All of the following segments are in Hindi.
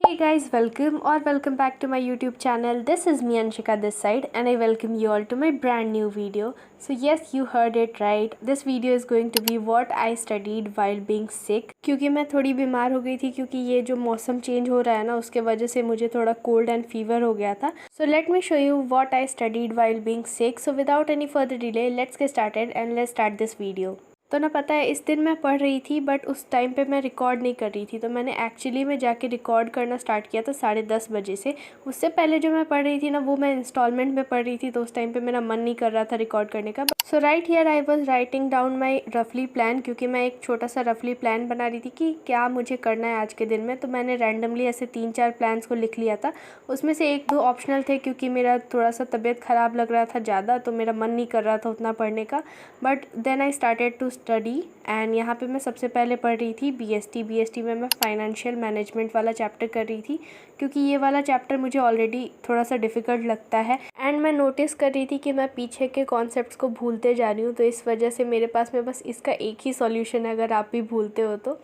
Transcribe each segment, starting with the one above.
Hey guys, welcome back to my YouTube channel. This is me Anshika this side and I welcome you all to my brand new video. So yes, you heard it right. This video is going to be what I studied while being sick. क्योंकि मैं थोड़ी बीमार हो गई थी क्योंकि ये जो मौसम चेंज हो रहा है ना उसके वजह से मुझे थोड़ा कोल्ड एंड फीवर हो गया था. So let me show you what I studied while being sick. So without any further delay, let's get started and let's start this video. तो ना पता है इस दिन मैं पढ़ रही थी बट उस टाइम पे मैं रिकॉर्ड नहीं कर रही थी. तो मैंने एक्चुअली में जाके रिकॉर्ड करना स्टार्ट किया था 10:30 बजे से. उससे पहले जो मैं पढ़ रही थी ना वो मैं इंस्टॉलमेंट में पढ़ रही थी तो उस टाइम पे मेरा मन नहीं कर रहा था रिकॉर्ड करने का. So right here I was writing down my रफली प्लान क्योंकि मैं एक छोटा सा रफली प्लान बना रही थी कि क्या मुझे करना है आज के दिन में. तो मैंने रैंडमली ऐसे 3-4 प्लान्स को लिख लिया था. उसमें से 1-2 ऑप्शनल थे क्योंकि मेरा थोड़ा सा तबीयत ख़राब लग रहा था ज़्यादा तो मेरा मन नहीं कर रहा था उतना पढ़ने का. But then I started to study and यहाँ पे मैं सबसे पहले पढ़ रही थी बीएसटी में मैं फाइनेंशियल मैनेजमेंट वाला चैप्टर कर रही थी क्योंकि ये वाला चैप्टर मुझे ऑलरेडी थोड़ा सा डिफ़िकल्ट लगता है. एंड मैं नोटिस कर रही थी कि मैं पीछे के कॉन्सेप्ट्स को भूलते जा रही हूँ. तो इस वजह से मेरे पास में बस इसका एक ही सॉल्यूशन है अगर आप भी भूलते हो तो,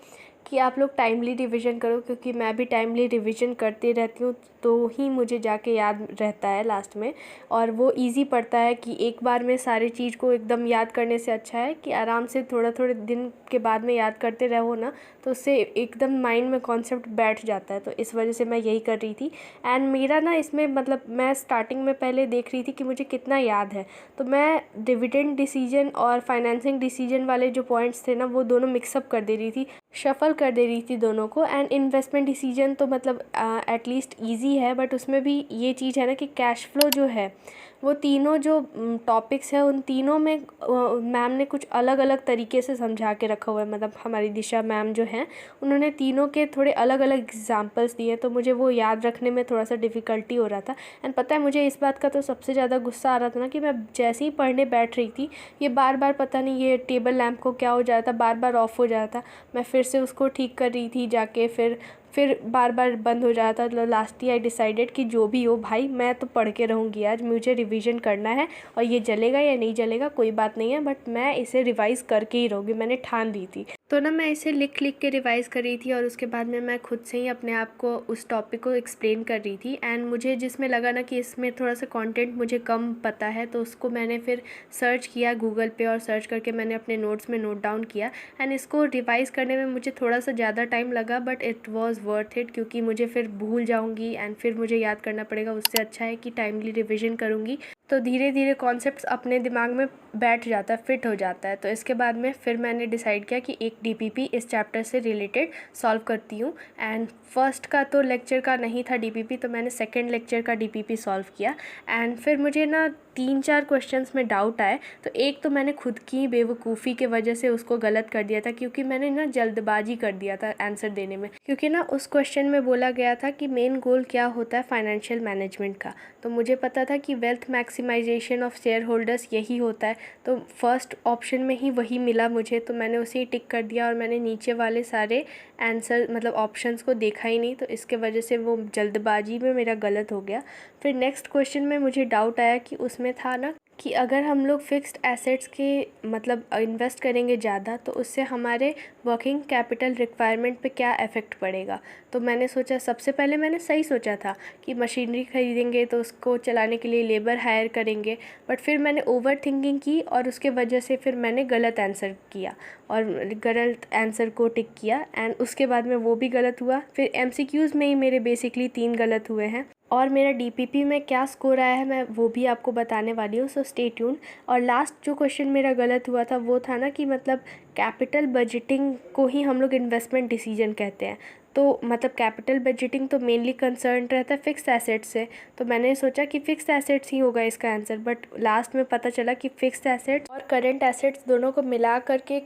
कि आप लोग टाइमली रिवीजन करो क्योंकि मैं भी टाइमली रिवीजन करती रहती हूँ तो ही मुझे जाके याद रहता है लास्ट में. और वो इजी पड़ता है कि एक बार में सारी चीज़ को एकदम याद करने से अच्छा है कि आराम से थोड़े दिन के बाद में याद करते रहो ना तो उससे एकदम माइंड में कॉन्सेप्ट बैठ जाता है. तो इस वजह से मैं यही कर रही थी. एंड मेरा ना इसमें मतलब मैं स्टार्टिंग में पहले देख रही थी कि मुझे कितना याद है. तो मैं डिविडेंड डिसीजन और फाइनेंसिंग डिसीजन वाले जो पॉइंट्स थे ना वो दोनों मिक्सअप कर दे रही थी, शफ़ल कर दे रही थी दोनों को. एंड इन्वेस्टमेंट डिसीजन तो मतलब एटलीस्ट ईजी है बट उसमें भी ये चीज़ है ना कि कैश फ्लो जो है वो तीनों जो टॉपिक्स है उन तीनों में मैम ने कुछ अलग अलग तरीके से समझा के रखा हुआ है. मतलब हमारी दिशा मैम जो हैं उन्होंने तीनों के थोड़े अलग अलग एग्जांपल्स दिए तो मुझे वो याद रखने में थोड़ा सा डिफ़िकल्टी हो रहा था. एंड पता है मुझे इस बात का तो सबसे ज़्यादा गुस्सा आ रहा था ना कि मैं जैसे ही पढ़ने बैठ रही थी ये बार बार पता नहीं ये टेबल लैम्प को क्या हो जा रहा था, बार बार ऑफ हो जा रहा था. मैं फिर से उसको ठीक कर रही थी जाके, फिर बार बार बंद हो जाता. तो लास्टली आई डिसाइडेड कि जो भी हो भाई मैं तो पढ़ के रहूँगी आज, मुझे रिवीजन करना है और ये जलेगा या नहीं जलेगा कोई बात नहीं है बट मैं इसे रिवाइज़ करके ही रहूँगी, मैंने ठान ली थी. तो ना मैं इसे लिख के रिवाइज़ कर रही थी और उसके बाद में मैं खुद से ही अपने आप को उस टॉपिक को एक्सप्लेन कर रही थी. एंड मुझे जिसमें लगा ना कि इसमें थोड़ा सा कंटेंट मुझे कम पता है तो उसको मैंने फिर सर्च किया गूगल पे और सर्च करके मैंने अपने नोट्स में नोट डाउन किया. एंड इसको रिवाइज़ करने में मुझे थोड़ा सा ज़्यादा टाइम लगा but it was worth it क्योंकि मुझे फिर भूल जाऊंगी एंड फिर मुझे याद करना पड़ेगा. उससे अच्छा है कि टाइमली रिवीजन करूँगी तो धीरे धीरे कॉन्सेप्ट्स अपने दिमाग में बैठ जाता है, फिट हो जाता है. तो इसके बाद में फिर मैंने डिसाइड किया कि एक डीपीपी इस चैप्टर से रिलेटेड सॉल्व करती हूँ. एंड फर्स्ट का तो लेक्चर का नहीं था डीपीपी तो मैंने सेकंड लेक्चर का डीपीपी सॉल्व किया. एंड फिर मुझे ना 3-4 क्वेश्चंस में डाउट आए. तो एक तो मैंने खुद की बेवकूफ़ी के वजह से उसको गलत कर दिया था क्योंकि मैंने ना जल्दबाजी कर दिया था आंसर देने में. क्योंकि ना उस क्वेश्चन में बोला गया था कि मेन गोल क्या होता है फाइनेंशियल मैनेजमेंट का. तो मुझे पता था कि wealth maximization of shareholders यही होता है. तो फर्स्ट ऑप्शन में ही वही मिला मुझे तो मैंने उसे ही टिक कर दिया और मैंने नीचे वाले सारे आंसर मतलब ऑप्शंस को देखा ही नहीं. तो इसके वजह से वो जल्दबाजी में मेरा गलत हो गया. फिर नेक्स्ट क्वेश्चन में मुझे डाउट आया कि उसमें था ना कि अगर हम लोग फिक्स्ड एसेट्स के मतलब इन्वेस्ट करेंगे ज़्यादा तो उससे हमारे वर्किंग कैपिटल रिक्वायरमेंट पे क्या इफ़ेक्ट पड़ेगा. तो मैंने सोचा सबसे पहले मैंने सही सोचा था कि मशीनरी ख़रीदेंगे तो उसको चलाने के लिए लेबर हायर करेंगे. बट फिर मैंने ओवर थिंकिंग की और उसके वजह से फिर मैंने गलत आंसर किया और गलत आंसर को टिक किया. एंड उसके बाद में वो भी गलत हुआ. फिर एमसीक्यूज़ में ही मेरे बेसिकली 3 गलत हुए हैं और मेरा डीपीपी में क्या स्कोर आया है मैं वो भी आपको बताने वाली हूँ. So stay tune. और लास्ट जो क्वेश्चन मेरा गलत हुआ था वो था ना कि मतलब कैपिटल बजटिंग को ही हम लोग इन्वेस्टमेंट डिसीजन कहते हैं. तो मतलब कैपिटल बजटिंग तो मेनली कंसर्न रहता है फिक्स्ड एसेट्स से. तो मैंने सोचा कि फ़िक्स्ड एसेट्स ही होगा इसका आंसर बट लास्ट में पता चला कि फ़िक्स्ड एसेट्स और करंट एसेट्स दोनों को मिला करके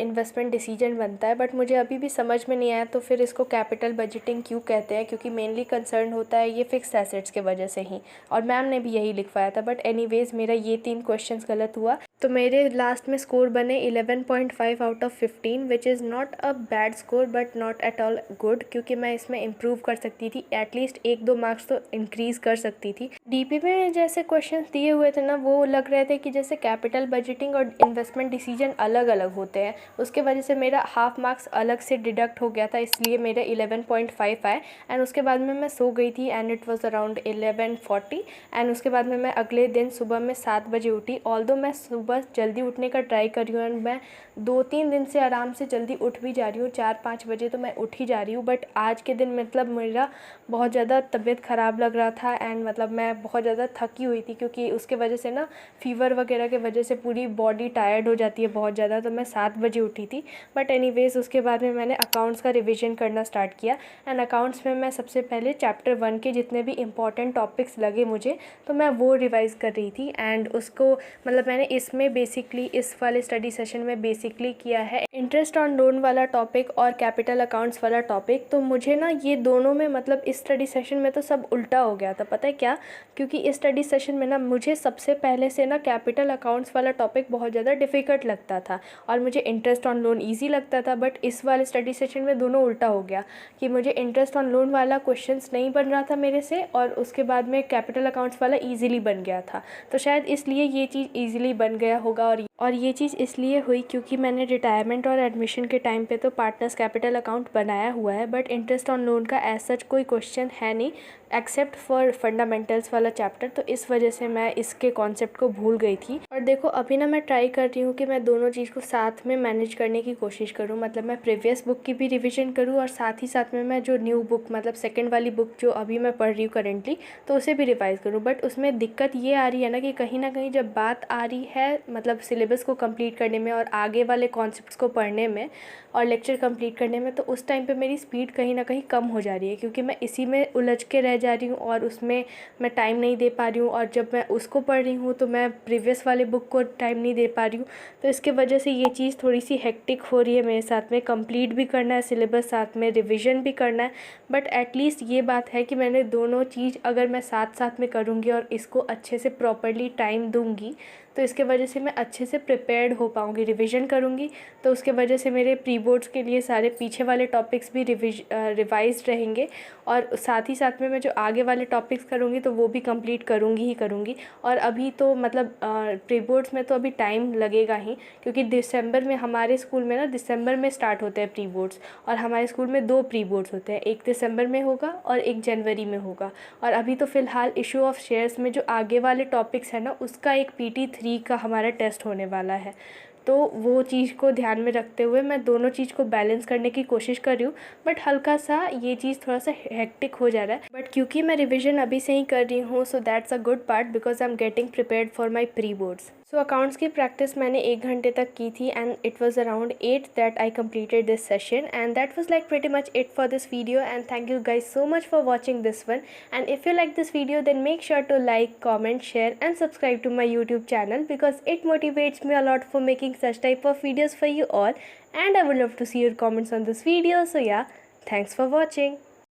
इन्वेस्टमेंट डिसीजन बनता है. बट मुझे अभी भी समझ में नहीं आया तो फिर इसको कैपिटल बजटिंग क्यों कहते हैं क्योंकि मेनली कंसर्न होता है ये फिक्स्ड एसेट्स के वजह से ही और मैम ने भी यही लिखवाया था. बट एनीवेज़ मेरा ये 3 क्वेश्चंस गलत हुआ. तो मेरे लास्ट में स्कोर बने 11.5 out of 15 which is not a bad score but not at all good, क्योंकि मैं इसमें इम्प्रूव कर सकती थी, एटलीस्ट 1-2 मार्क्स तो इंक्रीज़ कर सकती थी। डीपी में जैसे क्वेश्चंस दिए हुए थे ना, वो लग रहे थे कि जैसे कैपिटल बजटिंग और इन्वेस्टमेंट डिसीजन अलग अलग होते हैं, उसके वजह से मेरा हाफ मार्क्स अलग से डिडक्ट हो गया था, इसलिए मेरे 11.5 आए। एंड उसके बाद में मैं सो गई थी and it was around 11:40 and उसके बाद में मैं अगले दिन सुबह में 7 बजे उठी। ऑल्दो मैं सुबह जल्दी उठने का ट्राई कर रही हूँ एंड मैं 2-3 दिन से आराम से जल्दी उठ भी जा रही हूँ, 4-5 बजे तो मैं उठ ही जा रही हूँ। बट आज के दिन मतलब मेरा बहुत ज़्यादा तबीयत ख़राब लग रहा था एंड मतलब मैं बहुत ज़्यादा थकी हुई थी, क्योंकि उसके वजह से ना फ़ीवर वगैरह के वजह से पूरी बॉडी टायर्ड हो जाती है बहुत ज़्यादा। तो मैं 7 बजे उठी थी। बट एनीवेज़ उसके बाद में मैंने अकाउंट्स का रिविज़न करना स्टार्ट किया एंड अकाउंट्स में मैं सबसे पहले चैप्टर 1 के जितने भी इंपॉर्टेंट टॉपिक्स लगे मुझे, तो मैं वो रिवाइज़ कर रही थी। एंड उसको मतलब मैंने इसमें बेसिकली इस वाले स्टडी सेशन में बेसिकली किया है इंटरेस्ट ऑन लोन वाला टॉपिक और कैपिटल अकाउंट्स वाला टॉपिक। तो मुझे ना ये दोनों में मतलब इस स्टडी सेशन में तो सब उल्टा हो गया था, पता है क्या? क्योंकि इस स्टडी सेशन में ना मुझे सबसे पहले से ना कैपिटल अकाउंट्स वाला टॉपिक बहुत ज़्यादा डिफ़िकल्ट लगता था और मुझे इंटरेस्ट ऑन लोन ईजी लगता था। बट इस वाले स्टडी सेशन में दोनों उल्टा हो गया कि मुझे इंटरेस्ट ऑन लोन वाला क्वेश्चंस नहीं बन रहा था मेरे से और उसके बाद में कैपिटल अकाउंट्स वाला ईजिली बन गया था। तो शायद इसलिए ये चीज़ ईजिली बन गया होगा। और ये चीज़ इसलिए हुई क्योंकि मैंने रिटायरमेंट और एडमिशन के टाइम पे तो पार्टनर्स कैपिटल अकाउंट बनाया हुआ है, बट इंटरेस्ट ऑन लोन का एज सच कोई क्वेश्चन है नहीं एक्सेप्ट फॉर फंडामेंटल्स वाला चैप्टर। तो इस वजह से मैं इसके कॉन्सेप्ट को भूल गई थी। और देखो अभी ना मैं ट्राई कर रही हूँ कि मैं दोनों चीज़ को साथ में मैनेज करने की कोशिश करूँ, मतलब मैं प्रीवियस बुक की भी रिविज़न करूँ और साथ ही साथ में मैं जो न्यू बुक मतलब सेकेंड वाली बुक जो अभी मैं पढ़ रही हूँ करेंटली, तो उसे भी रिवाइज़ करूँ। बट उसमें दिक्कत ये आ रही है ना कहीं जब बात आ रही है मतलब सिलेबस को कंप्लीट करने में और आगे वाले कॉन्सेप्ट्स को पढ़ने में और लेक्चर कंप्लीट करने में, तो उस टाइम पे मेरी स्पीड कहीं ना कहीं कम हो जा रही है, क्योंकि मैं इसी में उलझ के रह जा रही हूँ और उसमें मैं टाइम नहीं दे पा रही हूँ। और जब मैं उसको पढ़ रही हूँ तो मैं प्रीवियस वाले बुक को टाइम नहीं दे पा रही हूँ। तो इसके वजह से ये चीज़ थोड़ी सी हेक्टिक हो रही है मेरे साथ में। कंप्लीट भी करना है सिलेबस, साथ में रिविज़न भी करना है। बट एटलीस्ट ये बात है कि मैंने दोनों चीज़ अगर मैं साथ साथ में करूँगी और इसको अच्छे से प्रॉपरली टाइम दूँगी, तो इसके वजह से मैं अच्छे से प्रिपेयर्ड हो पाऊँगी। रिवीजन करूँगी तो उसके वजह से मेरे प्री बोर्ड्स के लिए सारे पीछे वाले टॉपिक्स भी रिवाइज्ड रहेंगे और साथ ही साथ में मैं जो आगे वाले टॉपिक्स करूँगी तो वो भी कंप्लीट करूँगी ही करूँगी। और अभी तो मतलब प्री बोर्ड्स में तो अभी टाइम लगेगा ही, क्योंकि दिसंबर में हमारे स्कूल में ना दिसंबर में स्टार्ट होते हैं प्री बोर्ड्स और हमारे स्कूल में 2 प्री बोर्ड्स होते हैं, एक दिसंबर में होगा और एक जनवरी में होगा। और अभी तो फ़िलहाल इशू ऑफ शेयर्स में जो आगे वाले टॉपिक्स हैं ना, उसका एक PT3 का हमारा टेस्ट होने वाला है। तो वो चीज़ को ध्यान में रखते हुए मैं दोनों चीज़ को बैलेंस करने की कोशिश कर रही हूँ। बट हल्का सा ये चीज़ थोड़ा सा हेक्टिक हो जा रहा है, बट क्योंकि मैं रिवीजन अभी से ही कर रही हूँ so that's a good part because I am getting prepared for my pre boards. So accounts की प्रैक्टिस मैंने 1 घंटे तक की थी and it was around 8 that I completed this session, and that was like pretty much it for this video. And thank you guys so much for watching this one. And if you like this video, then make sure to like, comment, share and subscribe to my YouTube channel because it motivates me a lot for making such type of videos for you all. And I would love to see your comments on this video. So yeah, thanks for watching.